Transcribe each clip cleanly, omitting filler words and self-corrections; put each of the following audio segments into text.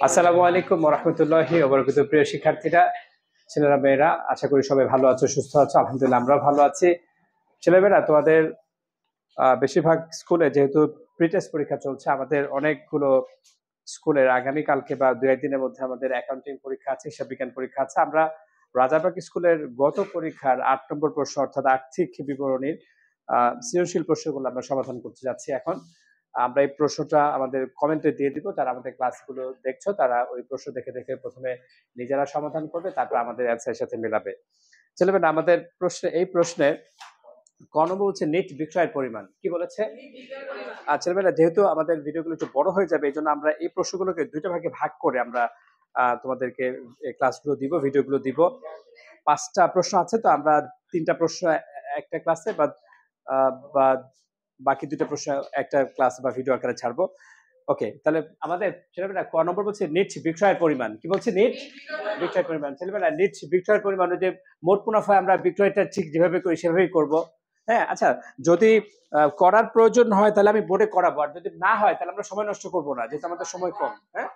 আসসালামু আলাইকুম ওয়া রাহমাতুল্লাহি ওয়া বারাকাতুহু। প্রিয় শিক্ষার্থীরা, ছেলেরা মেয়েরা, আশা করি সবাই ভালো আছো, সুস্থ আছো। আলহামদুলিল্লাহ আমরাও ভালো আছি। ছেলেমেয়েরা, তোমাদের বেশিরভাগ স্কুলে যেহেতু প্রি-টেস্ট পরীক্ষা চলছে, আমাদের অনেকগুলো স্কুলের আগামীকালকে বা দু একদিনের মধ্যে আমাদের অ্যাকাউন্টিং পরীক্ষা আছে, হিসাব বিজ্ঞান পরীক্ষা আছে। আমরা রাজারবাগ স্কুলের গত পরীক্ষার ৮ নম্বর প্রশ্ন অর্থাৎ আর্থিক বিবরণীর সৃজনশীল প্রশ্নগুলো আমরা সমাধান করতে যাচ্ছি এখন। আমরা এই প্রশ্নটা আমাদের কমেন্টে দিয়ে দিব। যারা আমাদের ক্লাসগুলো দেখছো তারা ওই প্রশ্ন দেখে দেখে প্রথমে নিজেরা সমাধান করবে, তারপর আমাদের অ্যান্সারের সাথে মেলাবে। ছেলেমেয়েরা, আমাদের এই প্রশ্নে ক নম্বর হচ্ছে নেট বিক্রয়ের পরিমাণ। কি বলেছে? ছেলেমেয়েরা, যেহেতু আমাদের ভিডিওগুলো একটু বড় হয়ে যাবে, এই জন্য আমরা এই প্রশ্নগুলোকে দুইটা ভাগে ভাগ করে আমরা তোমাদেরকে ক্লাসগুলো দিব, ভিডিওগুলো দিব। 5টা প্রশ্ন আছে, তো আমরা 3টা প্রশ্ন একটা ক্লাসে বা বাকি 2টা প্রশ্ন একটা ক্লাস বা ভিডিও আকারে ছাড়বো। ওকে, তাহলে আমাদের ছেলেমেয়েরা ক নম্বর বলছে নিট বিক্রয়ের পরিমাণ। কি বলছে? নিট বিক্রয়ের পরিমাণ। ছেলেমেয়েরা, নিট বিক্রয়ের পরিমাণ যে মোট মুনাফায় আমরা বিক্রয়টা ঠিক যেভাবে করি সেভাবেই করব। হ্যাঁ, আচ্ছা, যদি করার প্রয়োজন হয় তাহলে আমি বোর্ডে করাবো, আর যদি না হয় তাহলে আমরা সময় নষ্ট করবো না, যেহেতু আমাদের সময় কম। হ্যাঁ,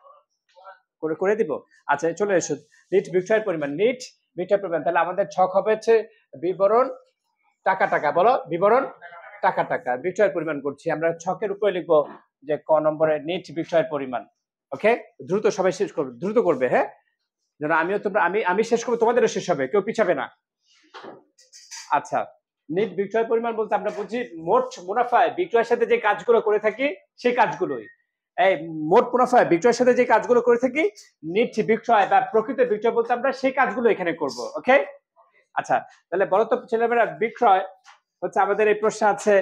করে দিব। আচ্ছা, চলে এসো। নিট বিক্রয়ের পরিমাণ, নিট বিক্রয়ের পরিমাণ। তাহলে আমাদের ছক হবে হচ্ছে বিবরণ টাকা টাকা। বলো, বিবরণ টাকা টাকা। বিক্রয়ের পরিমাণ করছি আমরা, ছকের উপরে লিখবো যে ক নম্বরে নিট বিক্রয়ের পরিমাণ। ওকে, দ্রুত সবাই শেষ করবে, দ্রুত করবে। হ্যাঁ, যেন আমি শেষ করবো, তোমাদেরও শেষ হবে, কেউ পিছাবে না। আচ্ছা, নিট বিক্রয় পরিমাণ বলতে আমরা বুঝি মোট মুনাফায় বিক্রয়ের সাথে যে কাজগুলো করে থাকি সেই কাজগুলোই। এই মোট মুনাফায় বিক্রয়ের সাথে যে কাজগুলো করে থাকি, নিট বিক্রয় বা প্রকৃত বিক্রয় বলতে আমরা সেই কাজগুলো এখানে করব। ওকে, আচ্ছা, তাহলে বলো তো ছেলেমেয়েরা, বিক্রয় হচ্ছে আমাদের এই প্রশ্ন আছে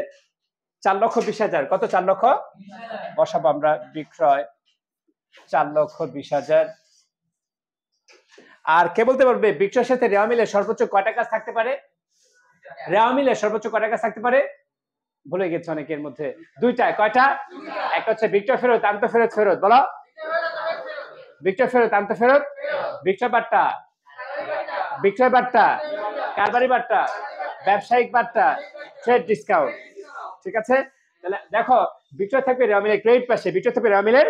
4,20,000। কত? 4 লক্ষ বসাবো আমরা। বিক্রয় 4,20,000। আর কে বলতে পারবে বিক্রয়ের সাথে রেওয়া মিলে সর্বোচ্চ কয়টা কাজ থাকতে পারে? রেওয়া মিলে সর্বোচ্চ কয়টা কাজ থাকতে পারে? ভুলে গেছে অনেকের মধ্যে। দুইটা। কয়টা? একটা হচ্ছে বিক্রয় ফেরত, আন্ত ফেরত। ফেরত বলো, বিক্রয় ফেরত, আন্ত ফেরত। বিক্রয় বার্তা, বিক্রয় বার্তা, কারবারি বার্তা, ব্যবসায়িক বার্তা, ট্রেড ডিসকাউন্ট। ঠিক আছে, তাহলে দেখো, বিক্রয় থাকবে রেওয়া মিলের ক্রেডিট পাশে, বিক্রয় থাকবে রেওয়া মিলের,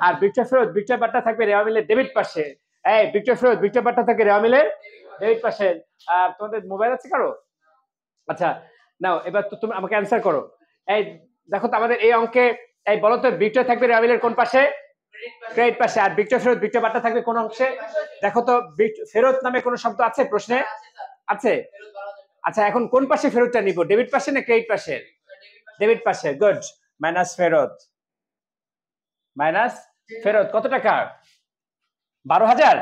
আর বিক্রয় ফেরত, বিক্রয় বার্তা থাকবে রেওয়া মিলের ডেবিট পাশে। এই বিক্রয় ফেরত, বিক্রয় বার্তা থাকবে রেওয়া মিলের ডেবিট পাশে। তোমাদের মোবাইল আছে কারো? আচ্ছা, নাও এবার তো তুমি আমাকে অ্যান্সার করো। এই দেখো তো আমাদের এই অঙ্কে, এই বলো তো বিক্রয় থাকবে রেওয়া মিলের কোন পাশে? ক্রেডিট পাশে। আর বিক্রয় ফেরত, বিক্রয় বার্তা থাকবে কোন অংশে? দেখো তো, ফেরত নামে কোনো শব্দ আছে প্রশ্নে? আছে। আচ্ছা, এখন কোন পাশে ফেরতটা নিব, ডেবিট পাশে না ক্রেডিট পাশে? ডেবিট পাশে। গুড। মাইনাস ফেরত, মাইনাস ফেরত। কত টাকা? 12,000।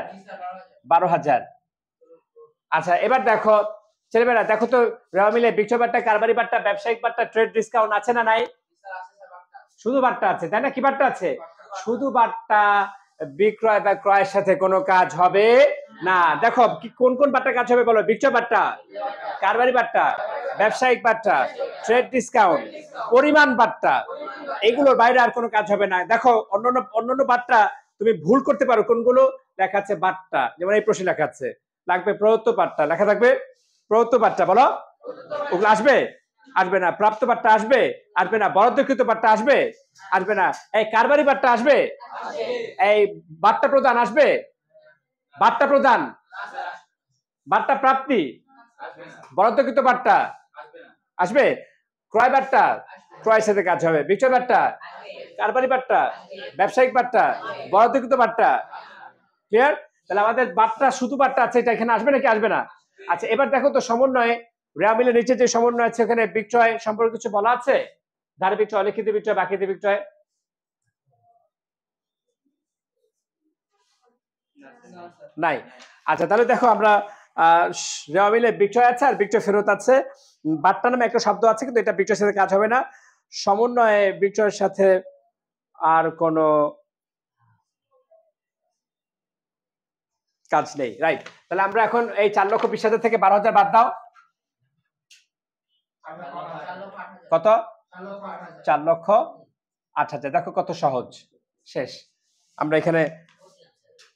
12,000। আচ্ছা, এবার দেখো ছেলেমেয়েরা, দেখো তো রেওয়া মিলে বিক্রয় বার্তা, কারবারি বার্তা, ব্যবসায়িক বার্তা, ট্রেড ডিসকাউন্ট আছে না নাই? শুধু বার্তা আছে, তাই না? কি বার্তা আছে? শুধু বার্তা। বিক্রয় বা ক্রয়ের সাথে কোনো কাজ হবে না। দেখো কোন কোন বার্তা কাজ হবে বলো? বিক্রয় বার্তা, কারবারি বার্তা, ব্যবসায়িক বার্তা, ট্রেড ডিসকাউন্ট, পরিমাণ বার্তা। এগুলোর বাইরে আর কোনো কাজ হবে না। দেখো, অন্যান্য বার্তা তুমি ভুল করতে পারো। কোনগুলো লেখা আছে? বার্তা, যেমন এই প্রশ্নে লেখা আছে, লাগবে প্রদত্ত বার্তা, লেখা থাকবে প্রদত্ত বার্তা। বলো, ওগুলো আসবে? আসবে না। প্রাপ্ত বার্তা আসবে? আসবে না। বরাদ্দকৃত বার্তা আসবে? আসবে না। এই কারবারি বার্তা আসবে? এই বার্তা প্রদান আসবে? বার্তা প্রদান, বার্তা প্রাপ্তি, বরাদ্দকৃত বার্তা আসবে? ক্রয় বার্তা, ক্রয়ের সাথে কাজ হবে। বিক্রয় বার্তা, কারবারি বার্তা, ব্যবসায়িক বার্তা, বরাদ্দকৃত বার্তা। ক্লিয়ার? তাহলে আমাদের বার্তা, শুধু বার্তা আছে, এটা এখানে আসবে নাকি আসবে না? আচ্ছা, এবার দেখো তো সমন্বয়ে, রেওয়া মিলের নিচে যে সমন্বয় আছে ওখানে বিক্রয় সম্পর্কে কিছু বলা আছে? ধারে বিক্রয়, অলিখিত বিক্রয়, বাকিতে বিক্রয়। নাই। আচ্ছা, তাহলে দেখো আমরা রেওয়া মিলে বিক্রয় আছে আর বিক্রয় ফেরত আছে। বার্তা নামে একটা শব্দ আছে, কিন্তু এটা বিক্রয়ের সাথে কাজ হবে না। সমন্বয়ে বিক্রয়ের সাথে আর কোনো কাজ নেই। রাইট। তাহলে আমরা এখন এই 4,20,000 থেকে 12,000 বাদ দাও। কত? 4,08,000। দেখো কত সহজ। শেষ। আমরা এখানে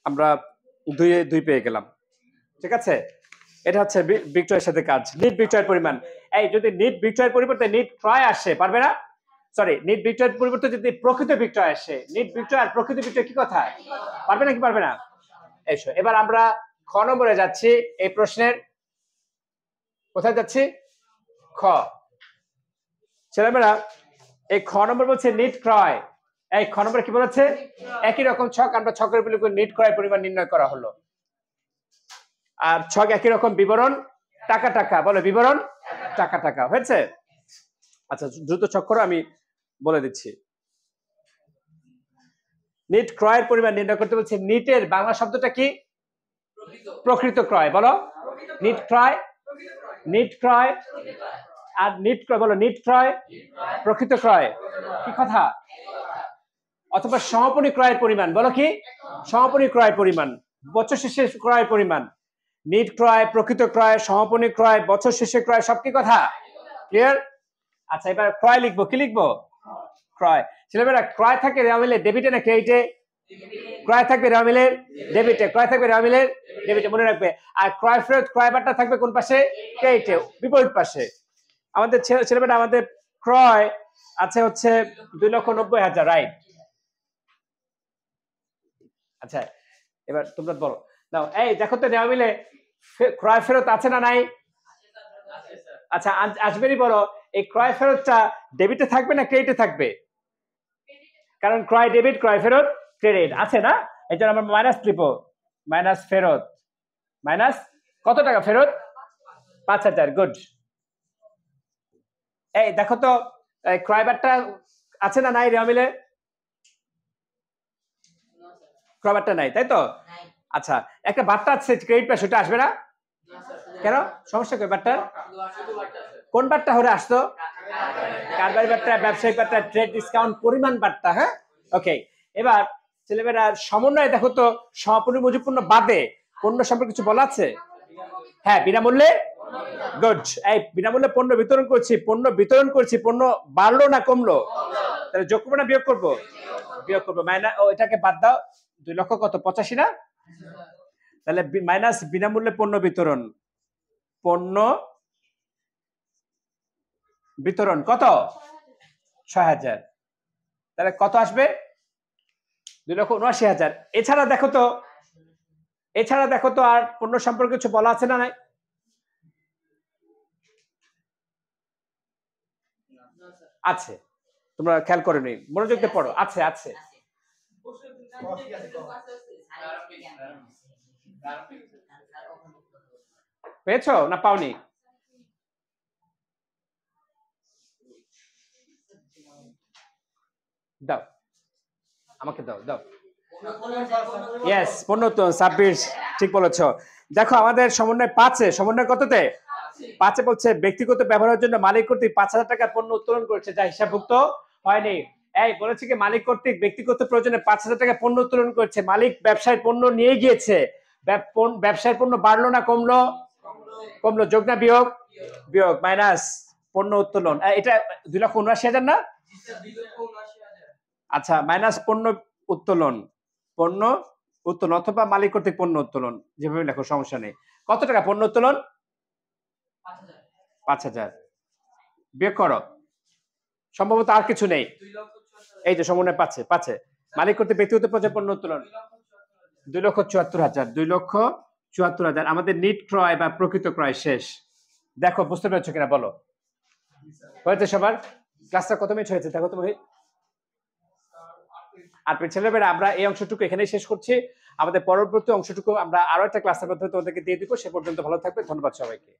আমরা দুই পেয়ে গেলাম। ঠিক আছে, এটা হচ্ছে বিক্রয়ের সাথে কাজ। নিট বিক্রয়ের পরিমাণ। এই যদি নিট বিক্রয়ের পরিবর্তে নিট ক্রয় আসে, পারবে না? সরি নিট বিক্রয়ের পরিবর্তে যদি প্রকৃত বিক্রয় আসে, নিট বিক্রয় আর প্রকৃত বিক্রয় কি কথা? পারবে নাকি পারবে না? এসো এবার আমরা খ নম্বরে যাচ্ছি। এই প্রশ্নের কোথায় যাচ্ছি? খ। ছেলেমেয়েরা এই খ নম্বর বলছে নিট ক্রয়। এই খ নম্বর কি বলেছে? একই রকম ছক, আমরা ছকের উপর নিট ক্রয় পরিমাণ নির্ণয় করা হলো। আর ছক একই রকম, বিবরণ টাকা টাকা, বলো বিবরণ টাকা টাকা হয়েছে। আচ্ছা দ্রুত ছক করো, আমি বলে দিচ্ছি। নিট ক্রয়ের পরিমাণ নির্ণয় করতে বলছে। নিটের বাংলা শব্দটা কি? প্রকৃত ক্রয়। বলো নিট ক্রয়, নিট ক্রয় আর নিট ক্রয়, বলো নিট ক্রয় প্রকৃত ক্রয় কি কথা? অথবা সমাপনী ক্রয়ের পরিমাণ, বলো কি? সমাপনী ক্রয়ের পরিমাণ, বছর শেষে ক্রয়ের পরিমাণ। নিট ক্রয়, প্রকৃত ক্রয়, সমাপনী ক্রয়, বছর শেষে ক্রয়, সব কি কথা? ক্লিয়ার? আচ্ছা এবার ক্রয় লিখবো, কি লিখবো? ক্রয়। ছেলেমেয়েরা ক্রয় থাকে রেওয়া মিলে ডেবিটে না ক্রেডিটে? ক্রয় থাকবে রেওয়া মিলের ডেবিটে, ক্রয় থাকবে রেওয়া মিলের ডেবিটে, মনে রাখবে। আর ক্রয় ফেরত, ক্রয় বার্তা থাকবে কোন পাশে? ক্রেডিটে, বিপরীত পাশে। আমাদের ছেলেমেয়েরা আমাদের ক্রয় আছে হচ্ছে 2,90,000, রাইট? আচ্ছা এবার তোমরা বলো নাও, এই দেখো তো নেওয়া মিলে ক্রয় ফেরত আছে না নাই? আচ্ছা আসবেরই বলো, এই ক্রয় ফেরতটা ডেবিটে থাকবে না ক্রেডিটে থাকবে? কারণ ক্রয় ডেবিট, ক্রয় ফেরত ক্রেডিট আছে না, এই জন্য আমরা মাইনাস লিখবো। মাইনাস ফেরত, মাইনাস কত টাকা ফেরত? 5,000। গুড। এই দেখো তো ক্রয় বার্তা আছে না নাই রেওয়া মিলে? ক্রয় বার্তা নাই, তাই তো? আচ্ছা একটা বার্তা আছে ক্রেডিট পাশে, ওটা আসবে না কেন? সমস্যা কি বার্তা? কোন বার্তা হলে আসতো? কারবারি বার্তা, ব্যবসায়িক বার্তা, ট্রেড ডিসকাউন্ট, পরিমাণ বার্তা। হ্যাঁ ওকে। এবার ছেলেমেয়েরা সমন্বয় দেখো তো, সমাপনী মজুতপূর্ণ বাদে পণ্য সম্পর্কে কিছু বলা আছে? হ্যাঁ বিনামূল্যে। গুড। এই বিনামূল্যে পণ্য বিতরণ করছি, পণ্য বিতরণ করছি, পণ্য বাড়লো না কমলো? তাহলে যোগ করবো না বিয়োগ করবো? বিয়োগ করবো। মাইনাস, এটাকে বাদ দাও, 2,00,000 কত? 85 না? তাহলে মাইনাস বিনামূল্যে পণ্য বিতরণ, পণ্য বিতরণ কত? 6,000। তাহলে কত আসবে? 2,79,000। এছাড়া দেখো তো আর পণ্য সম্পর্কে কিছু বলা আছে না নাই? আছে, তোমরা খেয়াল করে নি, মনোযোগ দিয়ে পড়ো। আছে আছে। পেয়েছো না পাওনি? দাও আমাকে, দাও দাও। ইয়েস 26, ঠিক বলেছ। দেখো আমাদের সমন্বয় 5-এ, সমন্বয় কততে? 5-এ বলছে ব্যক্তিগত ব্যবহারের জন্য মালিক কর্তৃক 5,000 টাকার পণ্য উত্তোলন করেছে যা হিসাবভুক্ত হয়নি। এই বলেছে কি মালিক কর্তৃক ব্যক্তিগত প্রয়োজনে 5,000 টাকা পণ্য উত্তোলন করেছে, মালিক ব্যবসায় পণ্য নিয়ে গিয়েছে, ব্যবসায়ের পণ্য বাড়লো না কমলো? কমলো। যোগ না বিয়োগ? বিয়োগ। মাইনাস পণ্য উত্তোলন, এটা 2,79,000 না? আচ্ছা মাইনাস পণ্য উত্তোলন, পণ্য উত্তোলন অথবা মালিক কর্তৃক পণ্য উত্তোলন, যেভাবে লেখো সমস্যা নেই। কত টাকা পণ্য উত্তোলন? 5,000। বিয়োগ করো, সম্ভবত আর কিছু নেই। এই যে সমন্বয় 5-এ মালিক কর্তৃক ব্যক্তিগত পর্যায়ে পণ্য উত্তোলন 2,74,000। 2,74,000 আমাদের নিট ক্রয় বা প্রকৃত ক্রয় শেষ। দেখো বুঝতে পেরেছো কিনা বলো? হয়েছে সবার? ক্লাসটা কত মিনিট হয়েছে দেখো তুমি। আর ছেলেমেয়েরা আমরা এই অংশটুকু এখানেই শেষ করছি। আমাদের পরবর্তী অংশটুকু আমরা আরো একটা ক্লাসের মধ্যে তোমাদেরকে দিয়ে দিব। সে পর্যন্ত ভালো থাকবে। ধন্যবাদ সবাইকে।